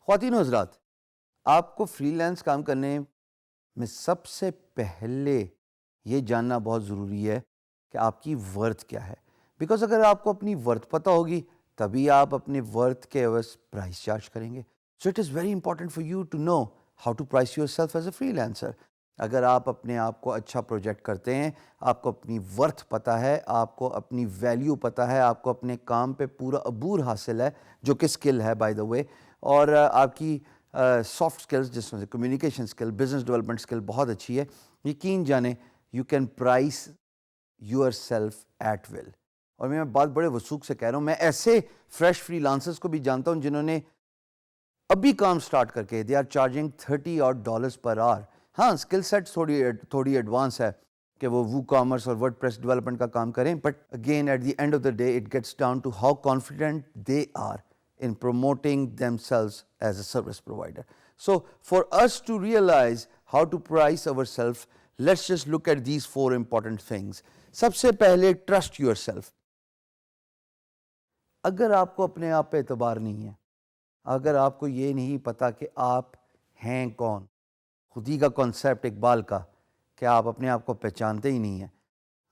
خواتین و حضرات، آپ کو فری لانس کام کرنے میں سب سے پہلے یہ جاننا بہت ضروری ہے کہ آپ کی ورتھ کیا ہے. بیکاز اگر آپ کو اپنی ورتھ پتہ ہوگی تبھی آپ اپنے ورتھ کے عوض پرائس چارج کریں گے. So it is very important for you to know how to price yourself as a freelancer. اگر آپ اپنے آپ کو اچھا پروجیکٹ کرتے ہیں، آپ کو اپنی ورتھ پتہ ہے، آپ کو اپنی ویلیو پتہ ہے، آپ کو اپنے کام پہ پورا عبور حاصل ہے، جو کہ اسکل ہے بائی دا وے، اور آپ کی سافٹ اسکلز جس میں سے communication skill, business development skill بہت اچھی ہے، یقین جانیں you can price yourself at will. اور میں بات بڑے وثوق سے کہہ رہا ہوں، میں ایسے فریش فری لانسرز کو بھی جانتا ہوں جنہوں نے ابھی کام سٹارٹ کر کے دے آر چارجنگ $30 پر آور. ہاں، اسکل سیٹ تھوڑی ایڈوانس ہے کہ وہ وو کامرس اور ورڈ پریس ڈیولپمنٹ کا کام کریں، but again at the end of the day it gets down to how confident they are in promoting themselves as a service provider. So for us to realize how to price ourselves, let's just look at these 4 important things. سب سے پہلے trust yourself. اگر آپ کو اپنے آپ پہ اعتبار نہیں ہے، اگر آپ کو یہ نہیں پتا کہ آپ ہیں کون، خودی کا کانسیپٹ اقبال کا کہ آپ اپنے آپ کو پہچانتے ہی نہیں ہیں،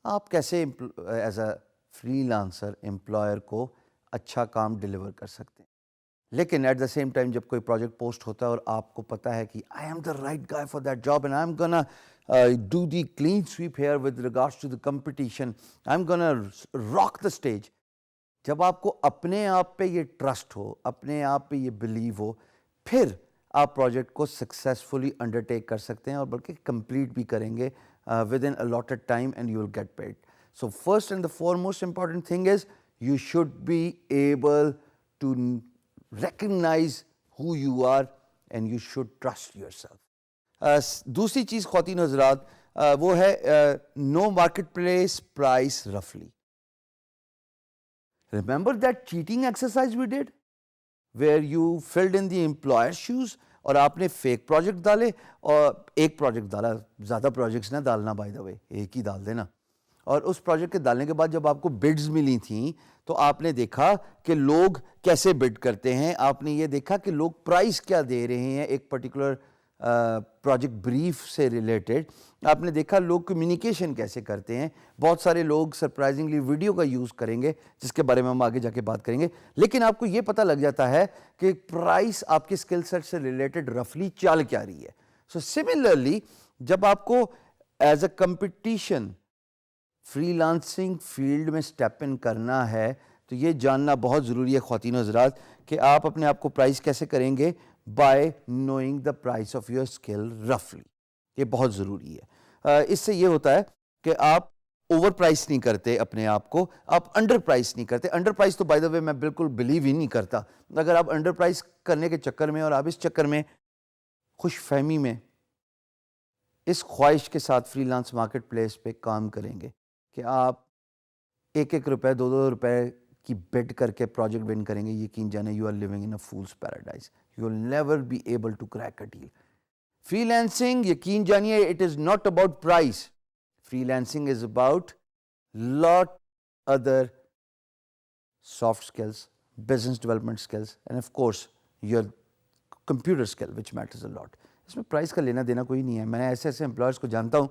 آپ کیسے as a free lancer employer کو اچھا کام ڈیلیور کر سکتے ہیں؟ لیکن ایٹ دا سیم ٹائم جب کوئی پروجیکٹ پوسٹ ہوتا ہے اور آپ کو پتا ہے کہ I am the right guy for that job and I am gonna do the clean sweep here with regards to the competition, I am gonna rock the stage. جب آپ کو اپنے آپ پہ یہ ٹرسٹ ہو، اپنے آپ پہ یہ بلیو ہو، پھر آپ پروجیکٹ کو سکسیزفلی انڈرٹیک کر سکتے ہیں اور بلکہ کمپلیٹ بھی کریں گے within allotted time and you will get paid. So first and the foremost important thing is you should be able to recognize who you are and you should trust yourself. دوسری چیز خواتین حضرات وہ ہے no marketplace price roughly. Remember that cheating exercise we did where you filled in the employer's shoes اور آپ نے fake project ڈالے، اور ایک پروجیکٹ ڈالا، زیادہ پروجیکٹس نہ ڈالنا بائی دا وے، ایک ہی ڈال دینا. اور اس پروجیکٹ کے ڈالنے کے بعد جب آپ کو بڈز ملی تھیں تو آپ نے دیکھا کہ لوگ کیسے بڈ کرتے ہیں، آپ نے یہ دیکھا کہ لوگ پرائس کیا دے رہے ہیں ایک پرٹیکولر پروجیکٹ بریف سے ریلیٹڈ، آپ نے دیکھا لوگ کمیونیکیشن کیسے کرتے ہیں. بہت سارے لوگ سرپرائزنگلی ویڈیو کا یوز کریں گے جس کے بارے میں ہم آگے جا کے بات کریں گے، لیکن آپ کو یہ پتہ لگ جاتا ہے کہ پرائس آپ کے اسکل سیٹ سے ریلیٹڈ رفلی چال کیا رہی ہے. سو سملرلی جب آپ کو as a competition free lancing field میں اسٹیپ ان کرنا ہے تو یہ جاننا بہت ضروری ہے خواتین و حضرات کہ آپ اپنے آپ کو پرائز کیسے کریں گے، by knowing the price of your skill رفلی. یہ بہت ضروری ہے. اس سے یہ ہوتا ہے کہ آپ اوور پرائز نہیں کرتے اپنے آپ کو، آپ انڈر پرائز نہیں کرتے. انڈر پرائز تو بائی دا وے میں بالکل بلیو ہی نہیں کرتا. اگر آپ انڈر پرائز کرنے کے چکر میں اور آپ اس چکر میں خوش فہمی میں اس خواہش کے ساتھ فری لانس مارکیٹ پلیس پہ کام کریں گے کہ آپ 1 روپے 2 روپے کی بیٹ کر کے پروجیکٹ ون کریں گے، یقین جانے you are living in a fool's paradise. You will never be able to crack a deal. Freelancing یقین جانیے it is not about price. Freelancing is about lot other soft skills, business development skills and of course your computer skill which matters a lot. اس میں price کا لینا دینا کوئی نہیں ہے. میں نے ایسے امپلائرس کو جانتا ہوں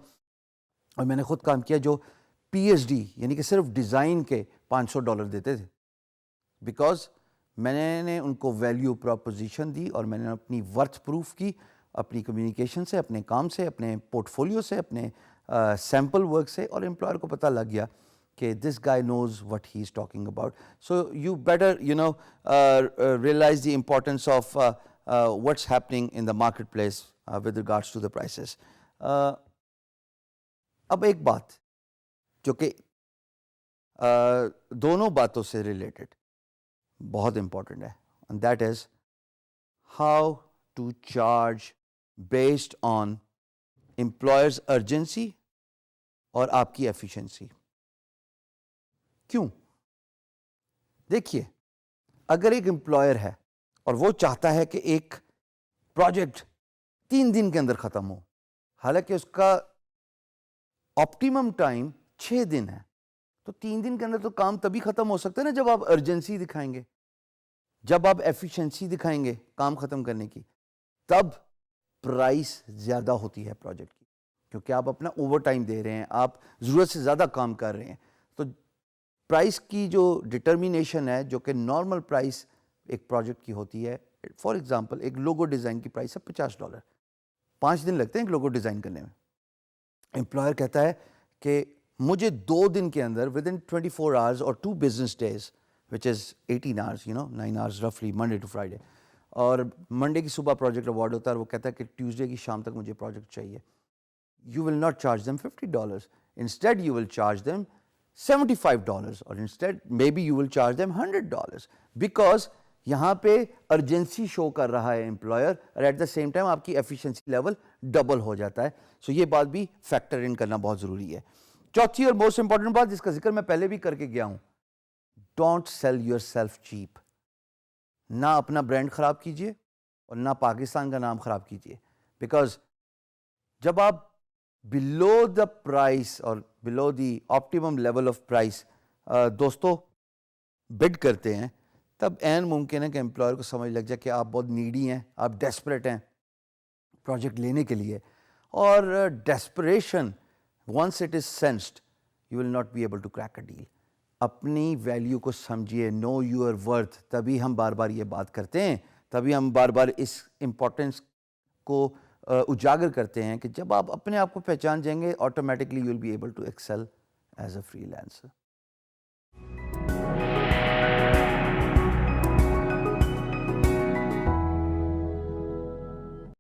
اور میں نے خود کام کیا جو PhD یعنی کہ صرف ڈیزائن کے $500 دیتے تھے، بیکاز میں نے ان کو ویلیو پروپوزیشن دی اور میں نے اپنی ورتھ پروف کی اپنی کمیونیکیشن سے، اپنے کام سے، اپنے پورٹ فولیو سے، اپنے سیمپل ورک سے، اور امپلائر کو پتہ لگ گیا کہ this guy knows what he is talking about. So you better realise the importance of what's happening in the marketplace with regards to the prices. اب ایک بات جو کہ دونوں باتوں سے ریلیٹڈ بہت امپورٹنٹ ہے، and that is how to charge based on employer's urgency اور آپ کی efficiency. کیوں؟ دیکھیے، اگر ایک امپلائر ہے اور وہ چاہتا ہے کہ ایک پروجیکٹ 3 دن کے اندر ختم ہو، حالانکہ اس کا آپٹیمم ٹائم 6 دن ہے، تو 3 دن کے اندر تو کام تبھی ختم ہو سکتا ہے نا جب آپ ارجنسی دکھائیں گے. جب آپ ایفیشنسی دکھائیں گے کام ختم کرنے کی, تب پرائس زیادہ ہوتی ہے پروجیکٹ کی, کیونکہ آپ اپنا اوور ٹائم دے رہے ہیں, آپ ضرورت سے زیادہ کام کر رہے ہیں. تو پرائس کی جو ڈٹرمینیشن ہے, جو کہ نارمل پرائس ایک پروجیکٹ کی ہوتی ہے, فار ایگزامپل ایک لوگو ڈیزائن کی پرائس ہے $50, 5 دن لگتے ہیں ایک لوگو ڈیزائن کرنے میں. امپلائر کہتا ہے کہ مجھے 2 دن کے اندر ود ان 24 hours اور 2 business days which is 18 hours, 9 hours roughly Monday to Friday, اور منڈے کی صبح پروجیکٹ اوارڈ ہوتا ہے, اور وہ کہتا ہے کہ ٹیوزڈے کی شام تک مجھے پروجیکٹ چاہیے. You will not charge them $50. Instead, you will charge them $75, or instead, maybe you will charge them $100, because یہاں پہ ارجنسی شو کر رہا ہے امپلائر, اور ایٹ دا سیم ٹائم آپ کی ایفیشنسی لیول ڈبل ہو جاتا ہے. سو یہ بات بھی فیکٹر ان کرنا بہت ضروری ہے. چوتھی اور موسٹ امپورٹنٹ بات, جس کا ذکر میں پہلے بھی کر کے گیا ہوں, don't sell your self cheap. نہ اپنا برانڈ خراب کیجیے اور نہ پاکستان کا نام خراب کیجیے, بیکاز جب آپ بلو دا پرائس اور below the optimum level of price دوستو بڈ کرتے ہیں, تب عین ممکن ہے کہ امپلائر کو سمجھ لگ جائے کہ آپ بہت نیڈی ہیں, آپ ڈیسپریٹ ہیں پروجیکٹ لینے کے لیے. اور desperation once it is sensed, you will not be able to crack a deal. اپنی ویلیو کو سمجھیے, نو یور ورتھ. تبھی ہم بار بار یہ بات کرتے ہیں, تبھی ہم بار بار اس امپورٹنس کو اجاگر کرتے ہیں کہ جب آپ اپنے آپ کو پہچان جائیں گے, automatically you will be able to excel as a free lancer.